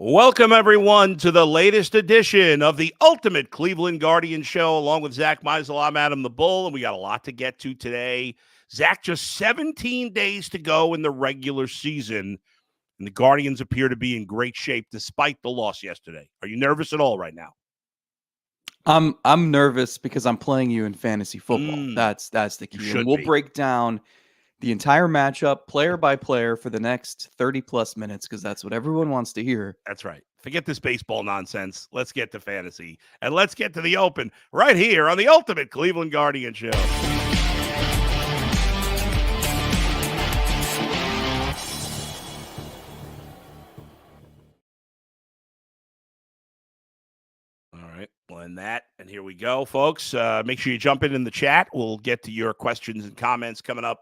Welcome, everyone, to the latest edition of the Ultimate Cleveland Guardian Show. Along with Zach Meisel, I'm Adam the Bull, and we got a lot to get to today. Zach, just 17 days to go in the regular season, and the Guardians appear to be in great shape despite the loss yesterday. Are you nervous at all right now? I'm nervous because I'm playing you in fantasy football. That's the You key. And should we'll be. break down the entire matchup player by player for the next 30 plus minutes because that's what everyone wants to hear. That's right. Forget this baseball nonsense. Let's get to fantasy, and let's get to the open right here on the Ultimate Cleveland Guardian Show. All right. Well, and here we go, folks. Make sure you jump in the chat. We'll get to your questions and comments coming up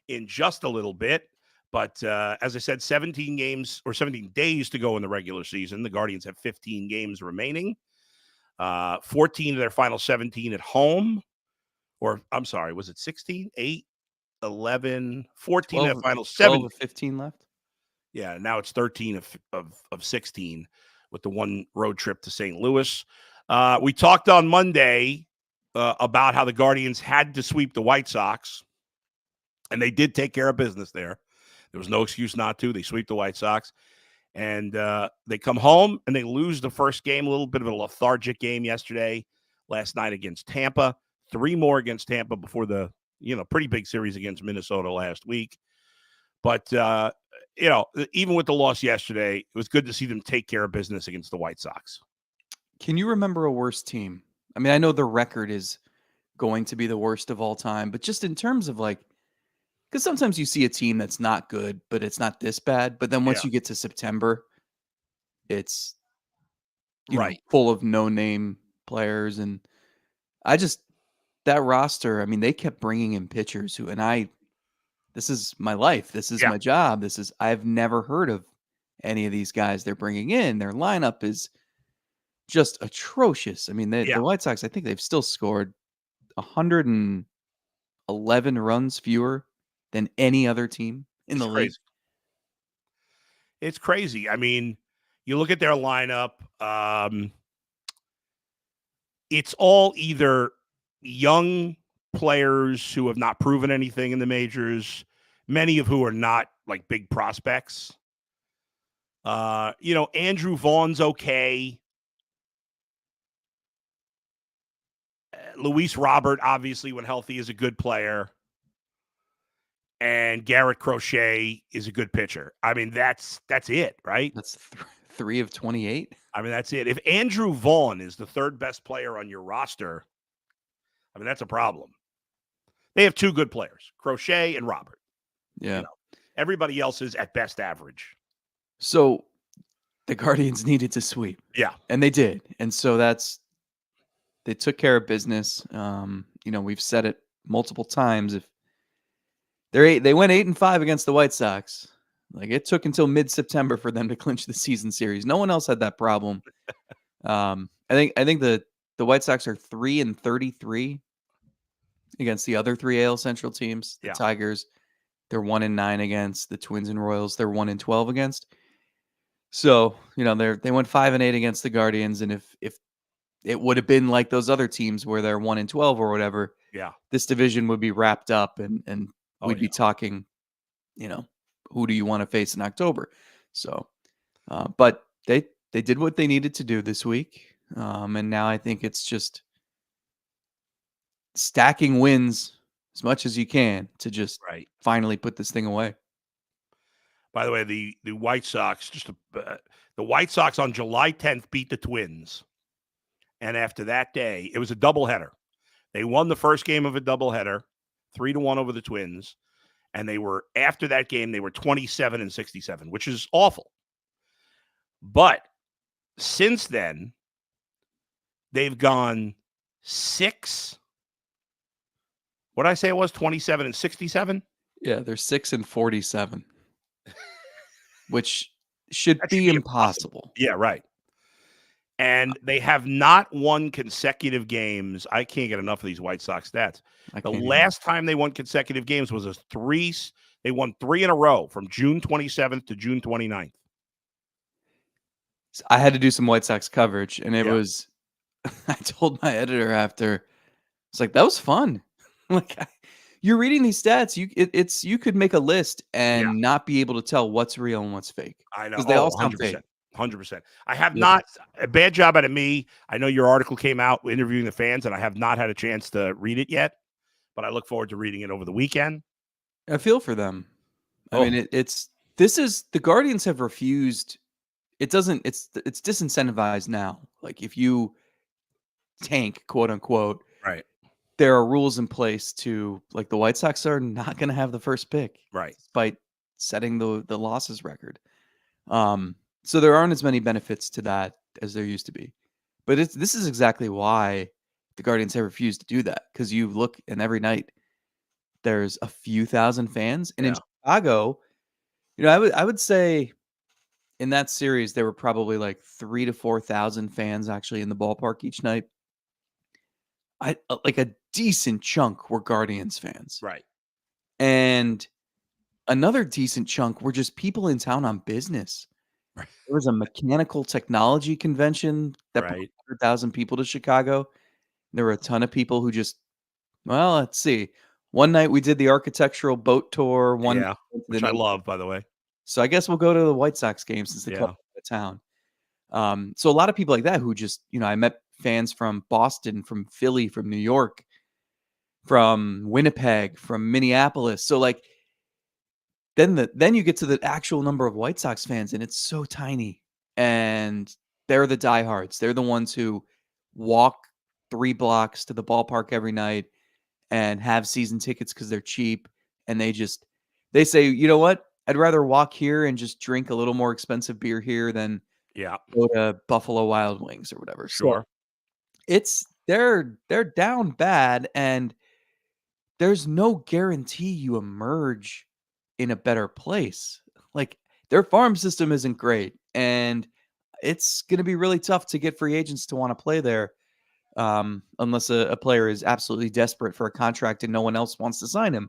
in just a little bit. But as I said, 17 days to go in the regular season. The Guardians have 15 games remaining. 14 of their final 17 at home. Or, I'm sorry, was it 16? 8, 11, 14 of their final 12 17. of 15 left. Yeah, now it's 13 of 16 with the one road trip to St. Louis. We talked on Monday about how the Guardians had to sweep the White Sox, and they did take care of business there. There was no excuse not to. They sweep the White Sox, and they come home, and they lose the first game, a little bit of a lethargic game yesterday, last night against Tampa. 3 more against Tampa before the, pretty big series against Minnesota last week. But, even with the loss yesterday, it was good to see them take care of business against the White Sox. Can you remember a worse team? I mean, I know the record is going to be the worst of all time, but just in terms of because sometimes you see a team that's not good, but it's not this bad. But then once you get to September, it's full of no-name players. And that roster, I mean, they kept bringing in pitchers this is my life. This is my job. I've never heard of any of these guys they're bringing in. Their lineup is just atrocious. I mean, the White Sox, I think they've still scored 111 runs fewer than any other team in the league. It's crazy. I mean, you look at their lineup, it's all either young players who have not proven anything in the majors, many of who are not like big prospects. Andrew Vaughn's okay. Luis Robert, obviously, when healthy, is a good player. And Garrett Crochet is a good pitcher. I mean, that's it, right? That's 3 of 28. I mean, that's it. If Andrew Vaughn is the third best player on your roster, I mean, that's a problem. They have 2 good players, Crochet and Robert. Yeah. Everybody else is at best average. So the Guardians needed to sweep. Yeah. And they did. And so they took care of business. We've said it multiple times. If they went 8-5 against the White Sox, like it took until mid-September for them to clinch the season series. No one else had that problem. I think the White Sox are 3-33 against the other 3 AL Central teams. The Tigers, they're 1-9 against. The Twins and Royals, they're 1-12 against. So, they went 5-8 against the Guardians, and if it would have been like those other teams where they're 1-12 or whatever, this division would be wrapped up and we'd be talking, who do you want to face in October? So, but they did what they needed to do this week. And now I think it's just stacking wins as much as you can to just finally put this thing away. By the way, the White Sox, the White Sox on July 10th beat the Twins. And after that day, it was a doubleheader. They won the first game of a doubleheader, 3-1 over the Twins. And after that game, they were 27-67, which is awful. But since then, they've gone 6. What did I say it was? 27-67? Yeah, they're 6-47, which should be impossible. Yeah, right. And they have not won consecutive games. I can't get enough of these White Sox stats. The last time they won consecutive games was they won 3 in a row from June 27th to June 29th. I had to do some White Sox coverage, and it Yeah. was I told my editor after, it's like, "That was fun." Like, you're reading these stats, it's you could make a list Yeah. and not be able to tell what's real and what's fake I know. because they Oh, all sound fake. 100%. 100%. I have Yep. not a bad job out of me. I know your article came out interviewing the fans, and I have not had a chance to read it yet, but I look forward to reading it over the weekend. I feel for them. I Oh, mean, it's this is the Guardians have refused. It doesn't. It's disincentivized now. Like if you tank, quote unquote, right. there are rules in place to like the White Sox are not going to have the first pick, Right. despite setting the losses record. So there aren't as many benefits to that as there used to be. But this is exactly why the Guardians have refused to do that because you look and every night there's a few thousand fans, and in Yeah. Chicago, I would say in that series there were probably like 3 to 4 thousand fans actually in the ballpark each night. I like a decent chunk were Guardians fans, Right. and another decent chunk were just people in town on business. Right. There was a mechanical technology convention that brought Right. 100,000 people to Chicago. There were a ton of people who just, well, let's see. One night we did the architectural boat tour. One night Yeah. we went to the Which I Navy. love, by the way. So I guess we'll go to the White Sox game since the club Yeah. out of town. So a lot of people like that who just, I met fans from Boston, from Philly, from New York, from Winnipeg, from Minneapolis. So like then you get to the actual number of White Sox fans, and it's so tiny. And they're the diehards. They're the ones who walk 3 blocks to the ballpark every night and have season tickets because they're cheap. And they say, you know what? I'd rather walk here and just drink a little more expensive beer here than Yeah. go to Buffalo Wild Wings or whatever. So Sure. they're down bad, and there's no guarantee you emerge in a better place. Like their farm system isn't great, and it's going to be really tough to get free agents to want to play there, unless a player is absolutely desperate for a contract and no one else wants to sign him.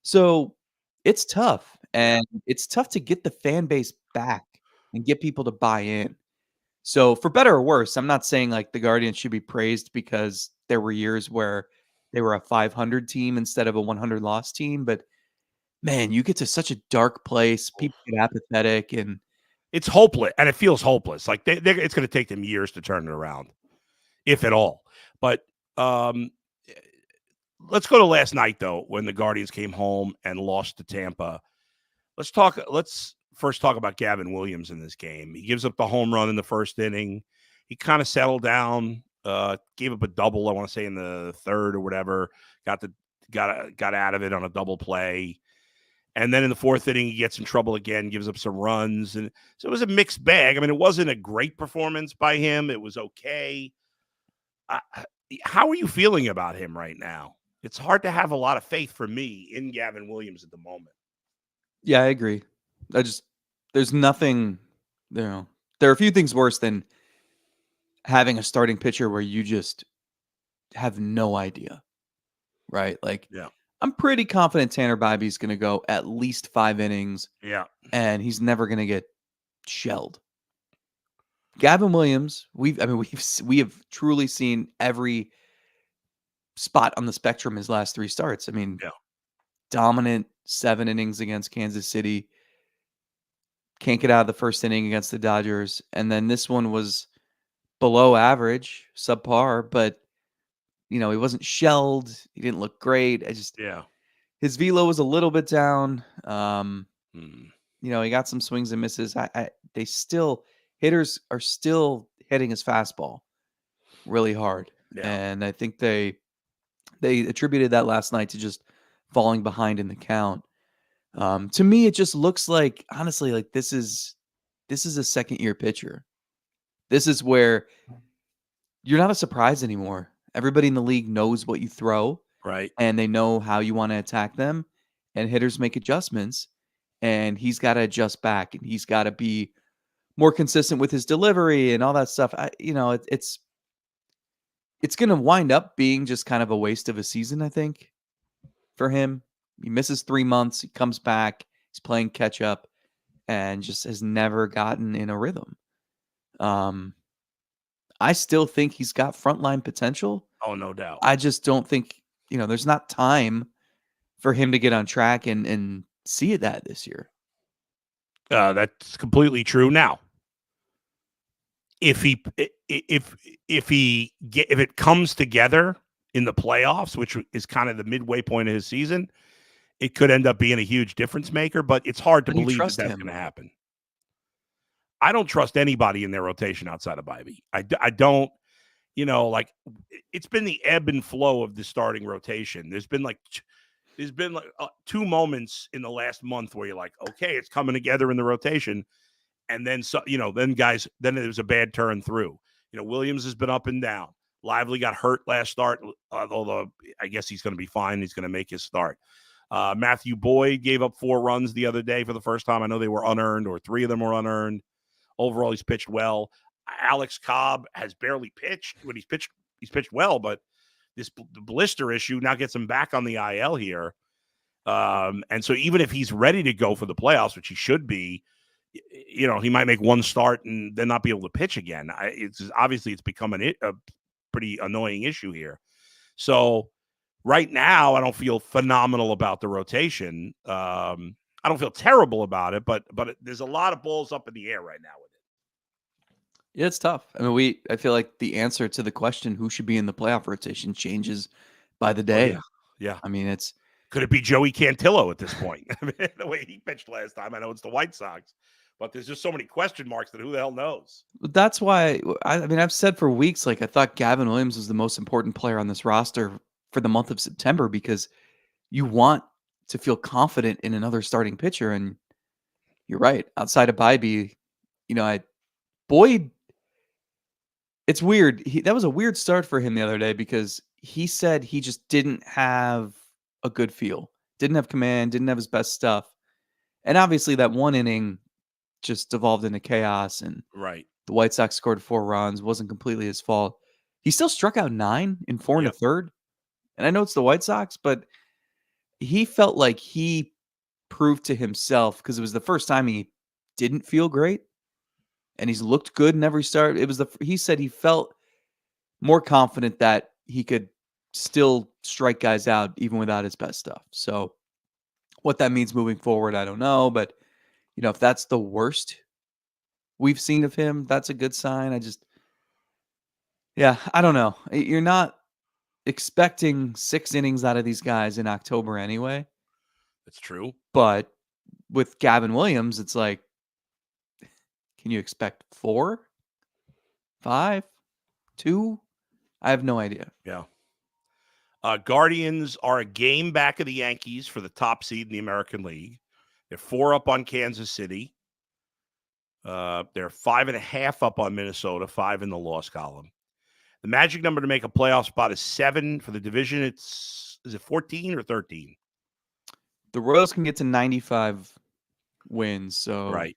So it's tough, Yeah. and it's tough to get the fan base back and get people to buy in. So for better or worse, I'm not saying like the Guardians should be praised because there were years where they were a 500 team instead of a 100 loss team, but man, you get to such a dark place, people get apathetic, and It's hopeless, and it feels hopeless. Like it's going to take them years to turn it around, if at all. But um, let's go to last night, though, when the Guardians came home and lost to Tampa. Let's first talk about Gavin Williams in this game. He gives up the home run in the first inning. He kind of settled down, gave up a double, I want to say, in the third or whatever. Got out of it on a double play. And then in the fourth inning, he gets in trouble again, gives up some runs. And so it was a mixed bag. I mean, it wasn't a great performance by him. It was okay. How are you feeling about him right now? It's hard to have a lot of faith for me in Gavin Williams at the moment. yeah, I agree. There's nothing, there are a few things worse than having a starting pitcher where you just have no idea, right? Like, Yeah. I'm pretty confident Tanner Bybee's going to go at least 5 innings, Yeah. and he's never going to get shelled. Gavin Williams, we have truly seen every spot on the spectrum his last 3 starts. I mean, Yeah. dominant 7 innings against Kansas City, can't get out of the first inning against the Dodgers, and then this one was below average, subpar, but he wasn't shelled. He didn't look great. Yeah. His velo was a little bit down. Hmm. He got some swings and misses. Hitters are still hitting his fastball really hard, Yeah. and I think they attributed that last night to just falling behind in the count. To me, it just looks like, honestly, like this is a second year pitcher. This is where you're not a surprise anymore. Everybody in the league knows what you throw, Right. and they know how you want to attack them, and hitters make adjustments, and he's got to adjust back, and he's got to be more consistent with his delivery and all that stuff. It's going to wind up being just kind of a waste of a season, I think, for him. He misses 3 months, he comes back, he's playing catch up, and just has never gotten in a rhythm. I still think he's got frontline potential. Oh, no doubt. I just don't think, there's not time for him to get on track and see that this year. That's completely true. Now, if it comes together in the playoffs, which is kind of the midway point of his season, it could end up being a huge difference maker. But it's hard to believe that that's going to happen. I don't trust anybody in their rotation outside of Bybee. I don't. It's been the ebb and flow of the starting rotation. There's been two moments in the last month where you're like, okay, it's coming together in the rotation. And then, then there's a bad turn through. Williams has been up and down. Lively got hurt last start, although I guess he's going to be fine. He's going to make his start. Matthew Boyd gave up 4 runs the other day for the first time. I know they were unearned, or 3 of them were unearned. Overall, he's pitched well. Alex Cobb has barely pitched. When he's pitched well, but the blister issue now gets him back on the IL here. And so even if he's ready to go for the playoffs, which he should be, he might make one start and then not be able to pitch again. It's become a pretty annoying issue here. So right now, I don't feel phenomenal about the rotation. I don't feel terrible about it, but there's a lot of balls up in the air right now with it. Yeah, it's tough. I mean, I feel like the answer to the question who should be in the playoff rotation changes by the day. Oh, yeah. I mean, could it be Joey Cantillo at this point? The way he pitched last time, I know it's the White Sox, but there's just so many question marks that who the hell knows? That's why, I've said for weeks, I thought Gavin Williams was the most important player on this roster for the month of September, because you want to feel confident in another starting pitcher. And you're right. Outside of Bybee, Boyd, it's weird. That was a weird start for him the other day, because he said he just didn't have a good feel, didn't have command, didn't have his best stuff. And obviously that one inning just devolved into chaos, and right. The White Sox scored 4 runs. Wasn't completely his fault. He still struck out 9 in 4 and a third. And I know it's the White Sox, but he felt like he proved to himself, because it was the first time he didn't feel great, and he's looked good in every start. He said he felt more confident that he could still strike guys out even without his best stuff. So what that means moving forward, I don't know, but if that's the worst we've seen of him, that's a good sign. I don't know. You're not expecting 6 innings out of these guys in October anyway. That's true. But with Gavin Williams, it's like, can you expect 4, 5, 2? I have no idea. Yeah. Guardians are a game back of the Yankees for the top seed in the American League. They're 4 up on Kansas City. They're 5.5 up on Minnesota, 5 in the loss column. The magic number to make a playoff spot is 7 for the division. Is it 14 or 13? The Royals can get to 95 wins, so right.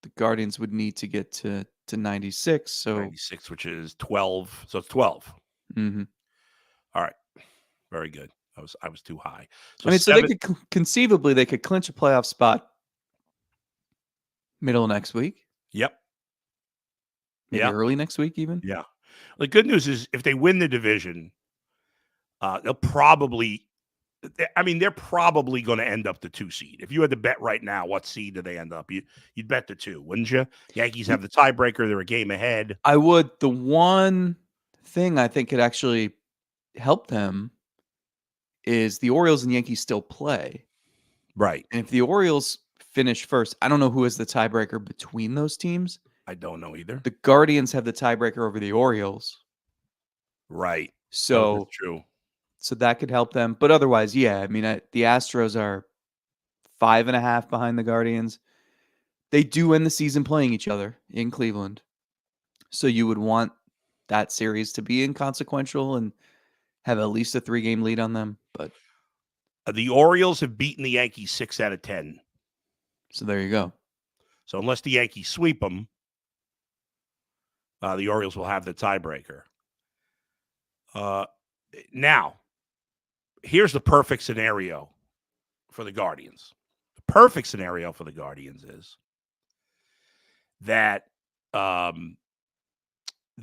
The Guardians would need to get to 96. So 96, which is 12. So it's 12. Mm-hmm. All right. Very good. I was too high. So they could conceivably clinch a playoff spot middle of next week. Yep. Maybe early next week even. Yeah. The good news is if they win the division, they're probably going to end up the 2 seed. If you had to bet right now, what seed do they end up? You'd bet the 2, wouldn't you? Yankees have the tiebreaker. They're a game ahead. I would. The one thing I think could actually help them is the Orioles and Yankees still play. Right. And if the Orioles finish first, I don't know who is the tiebreaker between those teams. I don't know either. The Guardians have the tiebreaker over the Orioles. Right. So that's true. So that could help them. But otherwise, the Astros are 5.5 behind the Guardians. They do end the season playing each other in Cleveland. So you would want that series to be inconsequential and have at least a 3-game lead on them. But the Orioles have beaten the Yankees 6 out of 10. So there you go. So unless the Yankees sweep them, the Orioles will have the tiebreaker. Now, here's the perfect scenario for the Guardians. The perfect scenario for the Guardians is that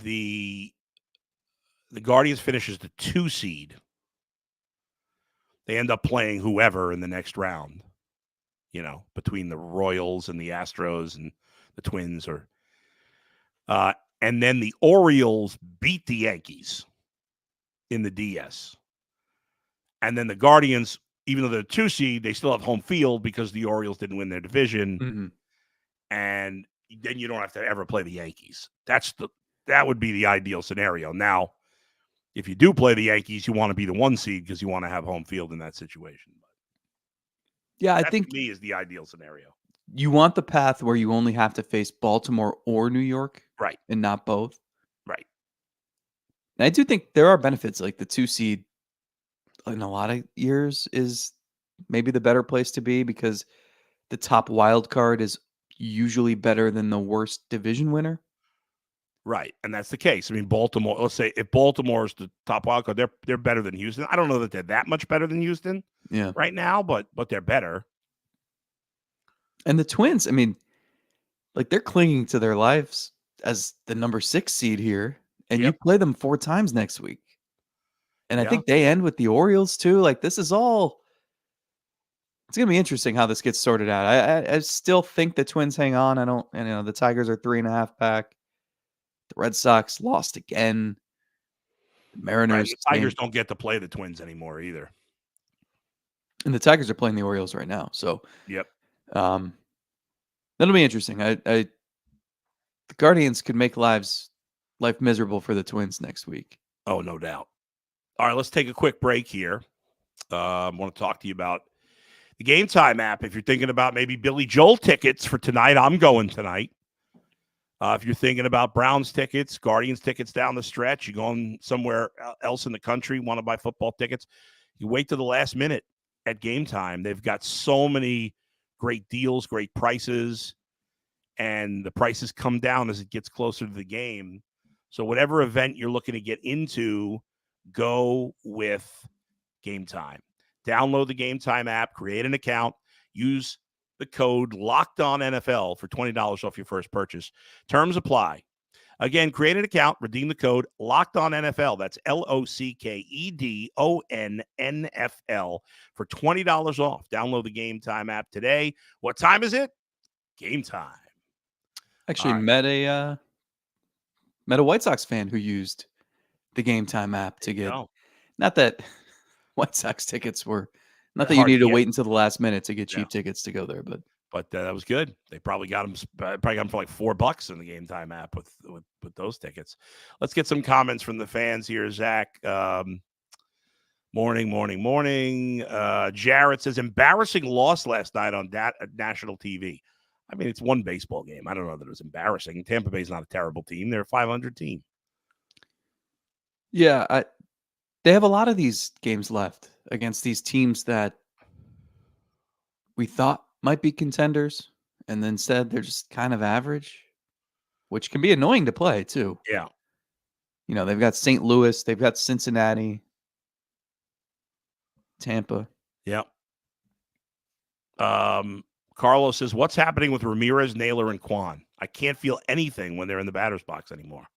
the Guardians finishes the 2 seed, they end up playing whoever in the next round. Between the Royals and the Astros and the Twins, and then the Orioles beat the Yankees in the DS. And then the Guardians, even though they're 2 seed, they still have home field because the Orioles didn't win their division. Mm-hmm. And then you don't have to ever play the Yankees. That would be the ideal scenario. Now, if you do play the Yankees, you want to be the 1 seed because you want to have home field in that situation. Yeah, I that, think to me, is the ideal scenario. You want the path where you only have to face Baltimore or New York, right, and not both. Right. And I do think there are benefits, like the 2 seed in a lot of years is maybe the better place to be because the top wild card is usually better than the worst division winner. Right, and that's the case. I mean, Baltimore. Let's say if Baltimore is the top wild card, they're better than Houston. I don't know that they're that much better than Houston, right now, but they're better. And the Twins, I mean, like they're clinging to their lives as the number 6 seed here, and you play them 4 times next week. And I think they end with the Orioles too. Like this is all. It's gonna be interesting how this gets sorted out. I still think the Twins hang on. I don't. The Tigers are 3.5 back. The Red Sox lost again. The Mariners. The Tigers don't get to play the Twins anymore either. And the Tigers are playing the Orioles right now. So, that'll be interesting. The Guardians could make life miserable for the Twins next week. Oh, no doubt. All right, let's take a quick break here. I want to talk to you about the Game Time app. If you're thinking about maybe Billy Joel tickets for tonight, I'm going tonight. If you're thinking about Browns tickets, Guardians tickets down the stretch, you're going somewhere else in the country, want to buy football tickets, you wait to the last minute at Game Time. They've got so many great deals, great prices, and the prices come down as it gets closer to the game. So whatever event you're looking to get into, go with Game Time. Download the Game Time app, create an account, use the code LOCKEDONNFL for $20 off your first purchase. Terms apply. Again, create an account, redeem the code LOCKEDONNFL. That's LOCKEDONNFL for $20 off. Download the Game Time app today. What time is it? Game time. Actually, met a White Sox fan who used the Game Time app to get. Not that White Sox tickets were. Not that you needed to wait until the last minute to get cheap tickets to go there, but that was good. They probably got them for like $4 in the Game Time app with those tickets. Let's get some comments from the fans here. Zach, morning. Jarrett says embarrassing loss last night on national TV. I mean, it's one baseball game. I don't know that it was embarrassing. Tampa Bay's not a terrible team. They're a 500 team. Yeah, they have a lot of these games left against these teams that we thought might be contenders, and then instead they're just kind of average, which can be annoying to play too. Yeah. They've got St. Louis, they've got Cincinnati, Tampa. Yep. Carlos says, what's happening with Ramirez, Naylor, and Kwan? I can't feel anything when they're in the batter's box anymore.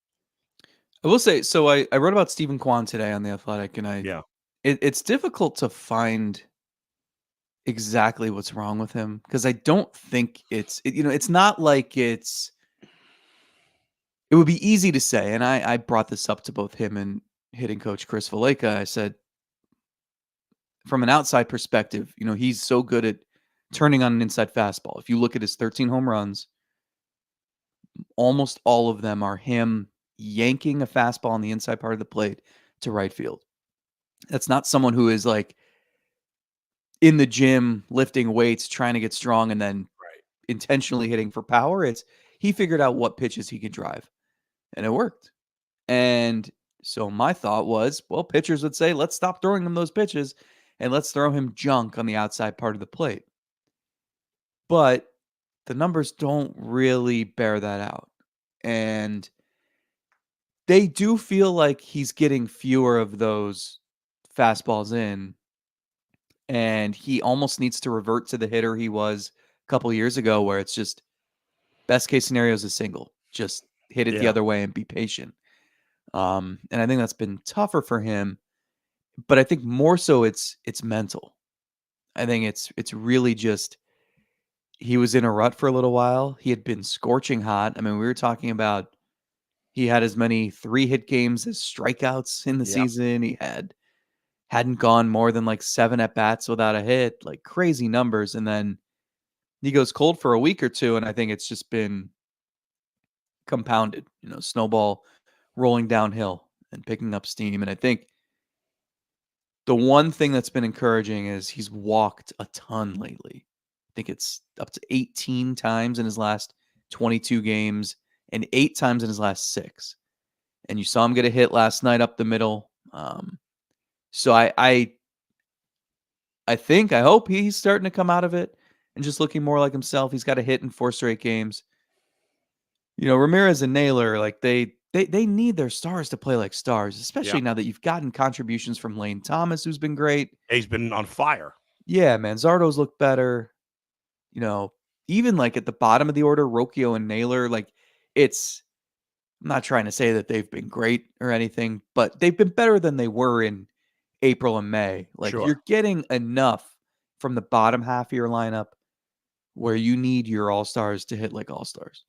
I will say, so I wrote about Stephen Kwan today on The Athletic, and it's difficult to find exactly what's wrong with him because I don't think it's not like it would be easy to say, and I brought this up to both him and hitting coach Chris Valleca. I said, from an outside perspective, he's so good at turning on an inside fastball. If you look at his 13 home runs, almost all of them are him yanking a fastball on the inside part of the plate to right field. That's not someone who is like in the gym lifting weights, trying to get strong, and then intentionally hitting for power. He figured out what pitches he could drive, and it worked. And so my thought was, well, pitchers would say, let's stop throwing him those pitches and let's throw him junk on the outside part of the plate. But the numbers don't really bear that out. And they do feel like he's getting fewer of those fastballs in. And he almost needs to revert to the hitter he was a couple years ago, where it's just best case scenario is a single. Just hit it the other way and be patient. And I think that's been tougher for him. But I think more so it's mental. I think it's really just he was in a rut for a little while. He had been scorching hot. I mean, we were talking about he had as many 3-hit games as strikeouts in the Yep. season. He hadn't gone more than like 7 at bats without a hit, like crazy numbers. And then he goes cold for a week or two, and I think it's just been compounded, snowball rolling downhill and picking up steam. And I think the one thing that's been encouraging is he's walked a ton lately. I think it's up to 18 times in his last 22 games and 8 times in his last 6. And you saw him get a hit last night up the middle. So I hope he's starting to come out of it and just looking more like himself. He's got a hit in 4 straight games. Ramirez and Naylor, like they need their stars to play like stars, especially now that you've gotten contributions from Lane Thomas, who's been great. He's been on fire. Yeah, man. Zardo's looked better. Even like at the bottom of the order, Rocchio and Naylor, like I'm not trying to say that they've been great or anything, but they've been better than they were in April and May. Like Sure. you're getting enough from the bottom half of your lineup where you need your all-stars to hit like all-stars.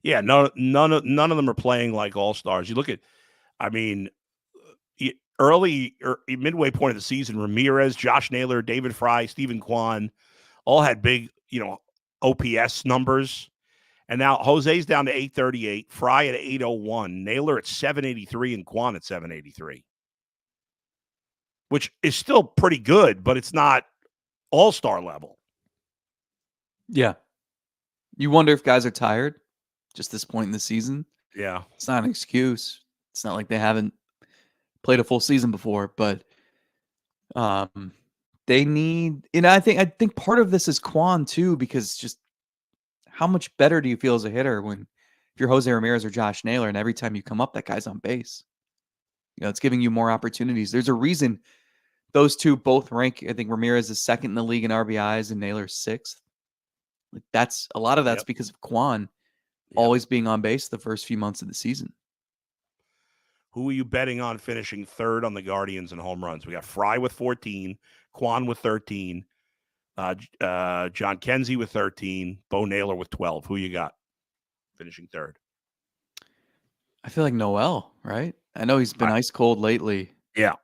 Yeah, none of them are playing like all-stars. You look at, I mean, early or midway point of the season, Ramirez, Josh Naylor, David Fry, Stephen Kwan all had big, OPS numbers. And now Jose's down to 838, Fry at 801, Naylor at 783, and Kwan at 783, which is still pretty good, but it's not all-star level. Yeah. You wonder if guys are tired just this point in the season. Yeah. It's not an excuse. It's not like they haven't played a full season before, but they need, I think part of this is Kwan too, because just how much better do you feel as a hitter if you're Jose Ramirez or Josh Naylor, and every time you come up, that guy's on base? It's giving you more opportunities. There's a reason those two both rank. I think Ramirez is second in the league in RBIs and Naylor's 6th. Like that's a lot of that's because of Kwan always being on base the first few months of the season. Who are you betting on finishing third on the Guardians in home runs? We got Fry with 14, Kwan with 13, John Kenzie with 13, Bo Naylor with 12. Who you got finishing third? I feel like Noel, right? I know he's been ice cold lately. Yeah.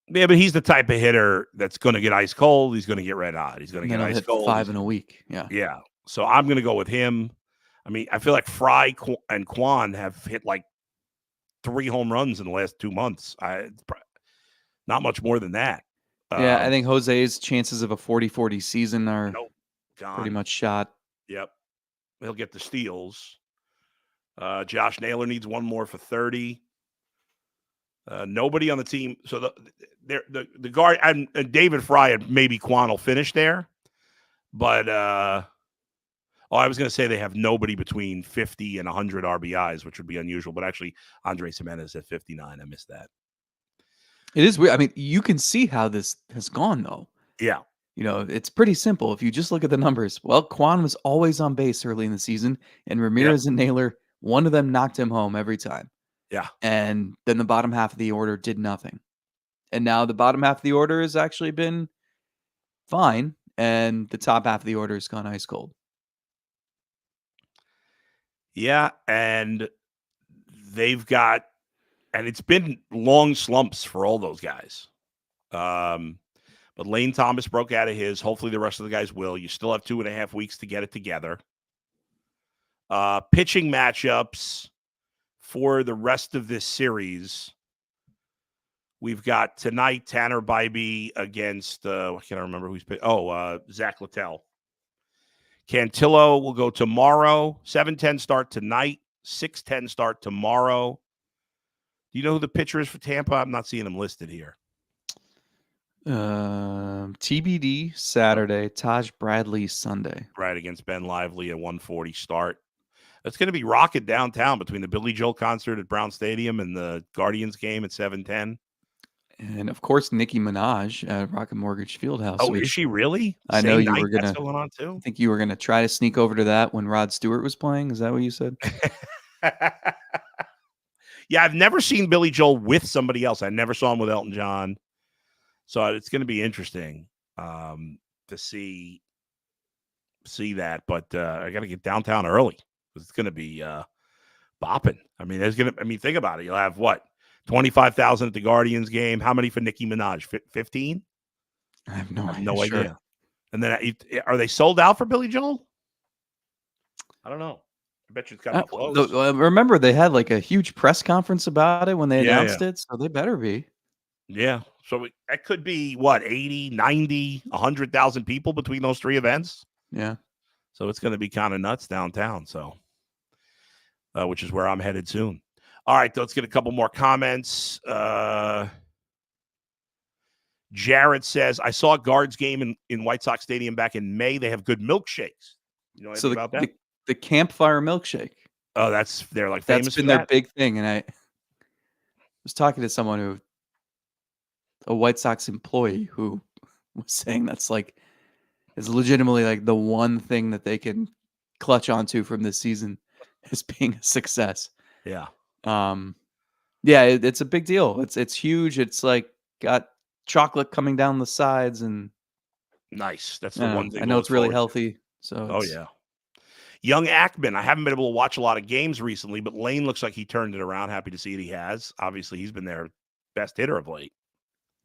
Yeah, but he's the type of hitter that's going to get ice cold. He's going to get red hot. He's going to get ice cold. 5 in a week. Yeah. Yeah. So I'm going to go with him. I mean, I feel like Fry and Kwan have hit like 3 home runs in the last 2 months. Not much more than that. Yeah, I think Jose's chances of a 40-40 season are pretty much shot. Yep. He'll get the steals. Josh Naylor needs one more for 30. Nobody on the team. So the guard and David Fry and maybe Kwan will finish there. But I was going to say they have nobody between 50 and 100 RBIs, which would be unusual. But actually, Andres Gimenez at 59. I missed that. It is weird. I mean, you can see how this has gone, though. Yeah. It's pretty simple. If you just look at the numbers, well, Kwan was always on base early in the season, and Ramirez and Naylor, one of them knocked him home every time. Yeah. And then the bottom half of the order did nothing. And now the bottom half of the order has actually been fine, and the top half of the order has gone ice cold. Yeah, and they've got, and it's been long slumps for all those guys. But Lane Thomas broke out of his. Hopefully the rest of the guys will. You still have 2.5 weeks to get it together. Pitching matchups for the rest of this series. We've got tonight Tanner Bybee against, I can't remember who's pitching. Zach Littell. Cantillo will go tomorrow. 7:10 start tonight. 6:10 start tomorrow. Do you know who the pitcher is for Tampa? I'm not seeing him listed here. TBD Saturday. Taj Bradley Sunday. Right, against Ben Lively at 1:40 start. It's going to be rocking downtown between the Billy Joel concert at Brown Stadium and the Guardians game at 7:10. And of course, Nicki Minaj at Rocket Mortgage Fieldhouse. Oh, is she really? I know you were that's going on too. I think you were gonna try to sneak over to that when Rod Stewart was playing. Is that what you said? Yeah, I've never seen Billy Joel with somebody else. I never saw him with Elton John. So it's going to be interesting to see that. But I got to get downtown early because it's going to be bopping. I mean, think about it. You'll have what? 25,000 at the Guardians game. How many for Nicki Minaj? 15? I have no idea. No idea. And then are they sold out for Billy Joel? I don't know. I bet you it's got close. Remember, they had like a huge press conference about it when they announced it, so they better be. Yeah. So that could be what, 80, 90, 100,000 people between those three events. Yeah. So it's going to be kind of nuts downtown. So, which is where I'm headed soon. All right, let's get a couple more comments. Jared says, I saw a Guards game in White Sox Stadium back in May. They have good milkshakes. You know anything about that? The campfire milkshake. Oh, they're like famous. That's been their big thing. And I was talking to someone a White Sox employee who was saying that's like is legitimately like the one thing that they can clutch onto from this season as being a success. Yeah. Yeah, it's a big deal. It's huge. It's like got chocolate coming down the sides and nice. That's the one thing. I know it's really healthy. So yeah. Young Ackman, I haven't been able to watch a lot of games recently, but Lane looks like he turned it around. Happy to see it. He has. Obviously, he's been their best hitter of late.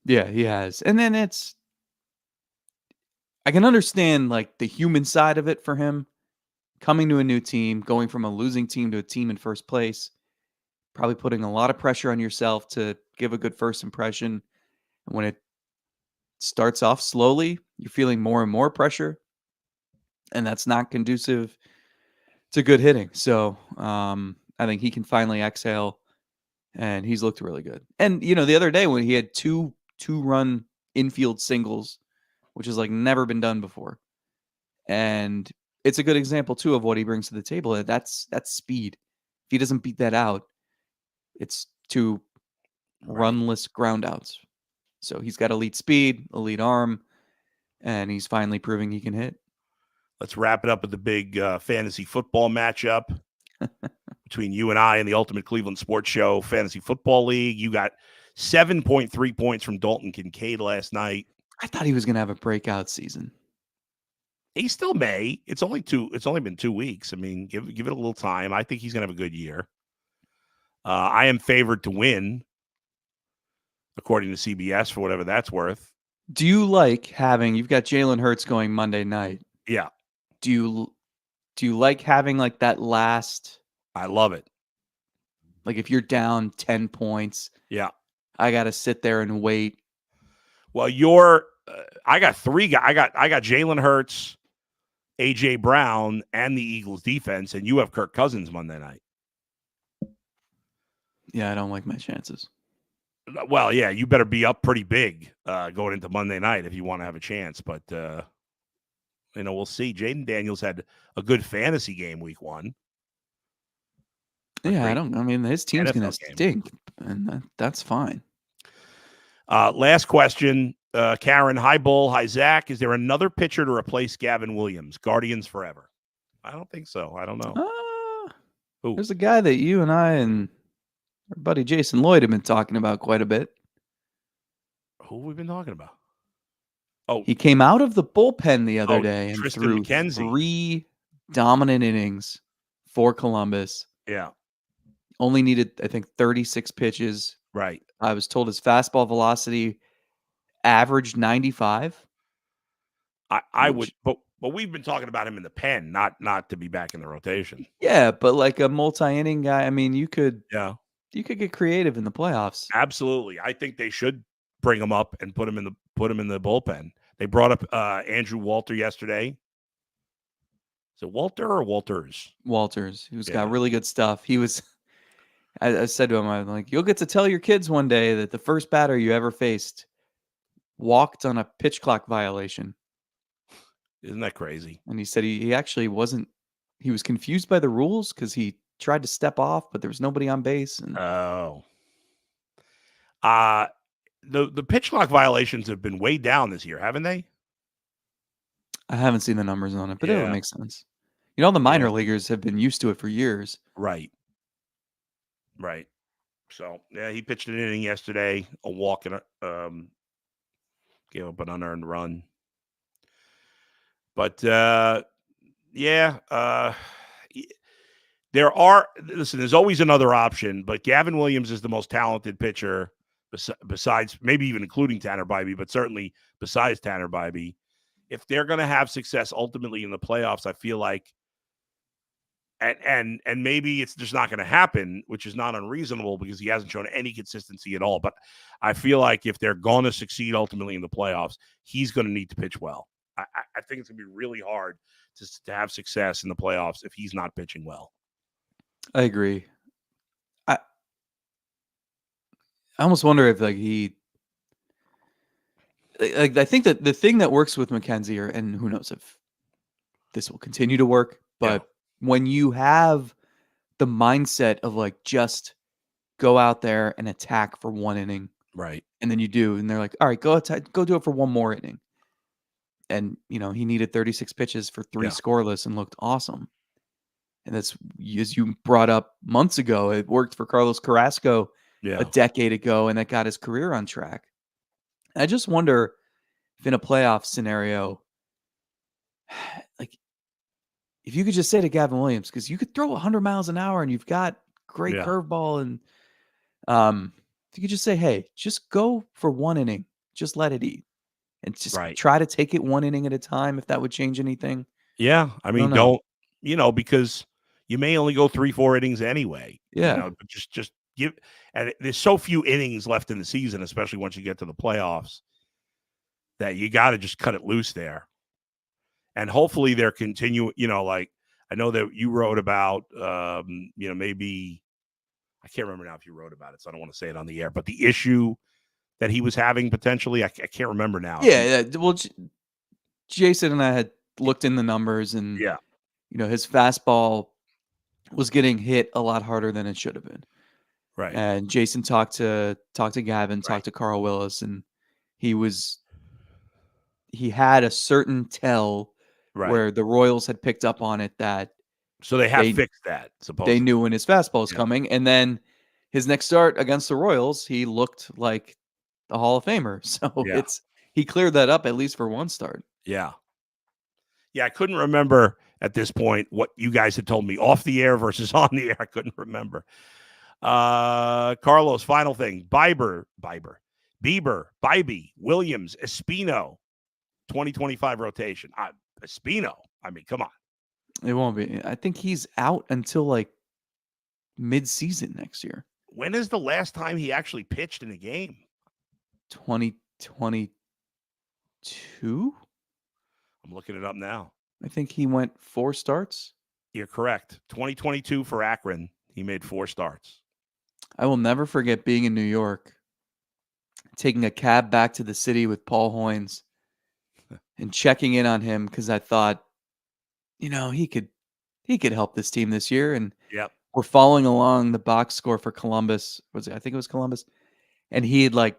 Yeah, he has. And then I can understand like the human side of it for him. Coming to a new team, going from a losing team to a team in first place, probably putting a lot of pressure on yourself to give a good first impression. And when it starts off slowly, you're feeling more and more pressure. And that's not conducive to good hitting. So I think he can finally exhale, and he's looked really good. And, the other day when he had two-run infield singles, which has like never been done before. And it's a good example, too, of what he brings to the table. That's speed. If he doesn't beat that out, it's two runless groundouts. So he's got elite speed, elite arm, and he's finally proving he can hit. Let's wrap it up with the big fantasy football matchup between you and I in the Ultimate Cleveland Sports Show Fantasy Football League. You got 7.3 points from Dalton Kincaid last night. I thought he was going to have a breakout season. He still may. It's only been 2 weeks. I mean, give it a little time. I think he's going to have a good year. I am favored to win, according to CBS, for whatever that's worth. Do you like you've got Jalen Hurts going Monday night? Yeah. Do you like having like that last? I love it. Like if you're down 10 points, yeah, I got to sit there and wait. Well, I got three guys. I got Jalen Hurts, AJ Brown, and the Eagles defense, and you have Kirk Cousins Monday night. Yeah, I don't like my chances. Well, yeah, you better be up pretty big going into Monday night if you want to have a chance. But we'll see. Jaden Daniels had a good fantasy game week 1. Yeah, I mean, his team's going to stink, and that's fine. Last question. Karen, hi, Bull. Hi, Zach. Is there another pitcher to replace Gavin Williams? Guardians forever. I don't think so. I don't know. There's a guy that you and I and our buddy Jason Lloyd have been talking about quite a bit. Who have we been talking about? Oh, he came out of the bullpen the other day and Tristan threw McKenzie. 3 dominant innings for Columbus. Yeah. Only needed, I think, 36 pitches. Right. I was told his fastball velocity averaged 95. I would, but we've been talking about him in the pen, not to be back in the rotation. Yeah, but like a multi-inning guy, I mean, you could get creative in the playoffs. Absolutely. I think they should bring him up and put him in the bullpen. They brought up Andrew Walter yesterday. Is it Walter or Walters? Walters, who's got really good stuff. He was, I said to him, I'm like, you'll get to tell your kids one day that the first batter you ever faced walked on a pitch clock violation. Isn't that crazy? And he said he actually wasn't, he was confused by the rules because he tried to step off, but there was nobody on base. And the pitch clock violations have been way down this year, haven't they? I haven't seen the numbers on it, but it would make sense. The minor leaguers have been used to it for years. Right. So yeah, he pitched an inning yesterday, a walk and gave up an unearned run. But yeah, listen, there's always another option, but Gavin Williams is the most talented pitcher besides maybe even including Tanner Bybee, but certainly besides Tanner Bybee. If they're going to have success ultimately in the playoffs, I feel like, and maybe it's just not going to happen, which is not unreasonable because he hasn't shown any consistency at all. But I feel like if they're going to succeed ultimately in the playoffs, he's going to need to pitch well. I think it's going to be really hard to have success in the playoffs if he's not pitching well. I agree. I almost wonder if I think that the thing that works with McKenzie, and who knows if this will continue to work, but when you have the mindset of just go out there and attack for one inning, right? And then you do, and they're like, all right, go attack, go do it for one more inning. And he needed 36 pitches for 3 scoreless and looked awesome. And that's, as you brought up months ago, it worked for Carlos Carrasco a decade ago, and that got his career on track. I just wonder if in a playoff scenario, if you could just say to Gavin Williams, because you could throw 100 miles an hour and you've got great curveball, and if you could just say, hey, just go for one inning, just let it eat, and just try to take it one inning at a time, if that would change anything. Yeah, I mean, don't because you may only go 3-4 innings anyway. Yeah, but just give. And there's so few innings left in the season, especially once you get to the playoffs, that you got to just cut it loose there. And hopefully they're continuing. I know that you wrote about, maybe I can't remember now if you wrote about it, so I don't want to say it on the air. But the issue that he was having potentially, I can't remember now. Yeah. Well, Jason and I had looked in the numbers, and his fastball was getting hit a lot harder than it should have been. Right. And Jason talked to Gavin, talked to Carl Willis, and he had a certain tell where the Royals had picked up on it, that so they have fixed that. Supposedly they knew when his fastball was coming, and then his next start against the Royals, he looked like the Hall of Famer. So he cleared that up at least for one start. Yeah. I couldn't remember at this point what you guys had told me off the air versus on the air. I couldn't remember. Carlos, final thing. Bieber, Bybee, Williams, Espino, 2025 rotation. Espino, I mean, come on. It won't be. I think he's out until mid-season next year. When is the last time he actually pitched in a game? 2022? I'm looking it up now. I think he went 4 starts. You're correct. 2022 for Akron. He made 4 starts. I will never forget being in New York, taking a cab back to the city with Paul Hoynes and checking in on him, because I thought, he could help this team this year. And we're following along the box score for Columbus. I think it was Columbus. And he had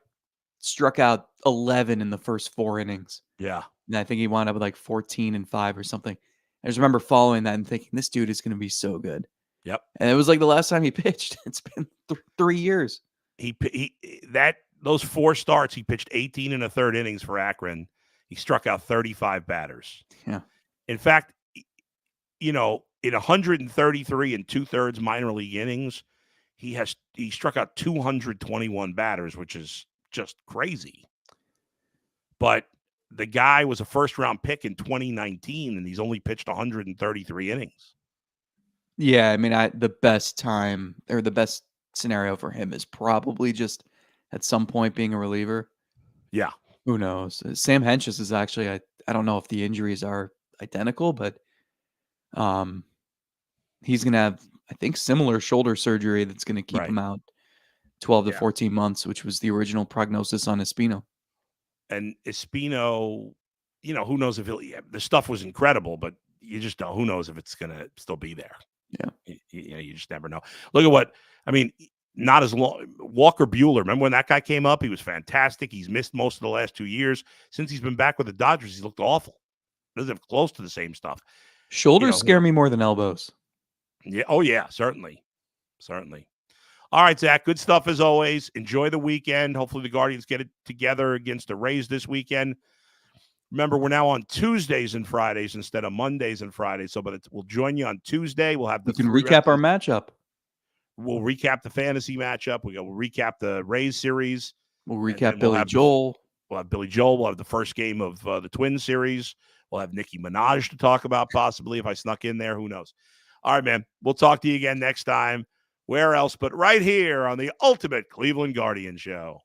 struck out 11 in the first 4 innings. Yeah. And I think he wound up with 14-5 or something. I just remember following that and thinking, this dude is going to be so good. Yep. And it was the last time he pitched. It's been 3 years. Those 4 starts, he pitched 18 and a third innings for Akron. He struck out 35 batters. Yeah. In fact, in 133 and 2/3 minor league innings, he struck out 221 batters, which is just crazy. But the guy was a first-round pick in 2019, and he's only pitched 133 innings. Yeah, I mean, the best time, or the best scenario for him, is probably just at some point being a reliever. Yeah. Who knows? Sam Hentges is actually, I don't know if the injuries are identical, but he's going to have, I think, similar shoulder surgery that's going to keep him out 12 to 14 months, which was the original prognosis on Espino. And Espino, who knows if the stuff was incredible, but you just don't. Who knows if it's going to still be there? Yeah. You just never know. Look at not as long. Walker Buehler, remember when that guy came up? He was fantastic. He's missed most of the last 2 years. Since he's been back with the Dodgers, he's looked awful. Doesn't have close to the same stuff. Shoulders scare me more than elbows. Yeah. Oh, yeah. Certainly. All right, Zach, good stuff as always. Enjoy the weekend. Hopefully the Guardians get it together against the Rays this weekend. Remember, we're now on Tuesdays and Fridays instead of Mondays and Fridays. So, we'll join you on Tuesday. We'll have We can recap our matchup. We'll recap the fantasy matchup. We'll recap the Rays series. We'll recap Billy Joel. We'll have Billy Joel. We'll have the first game of the Twins series. We'll have Nicki Minaj to talk about possibly if I snuck in there. Who knows? All right, man. We'll talk to you again next time. Where else but right here on the Ultimate Cleveland Guardian Show.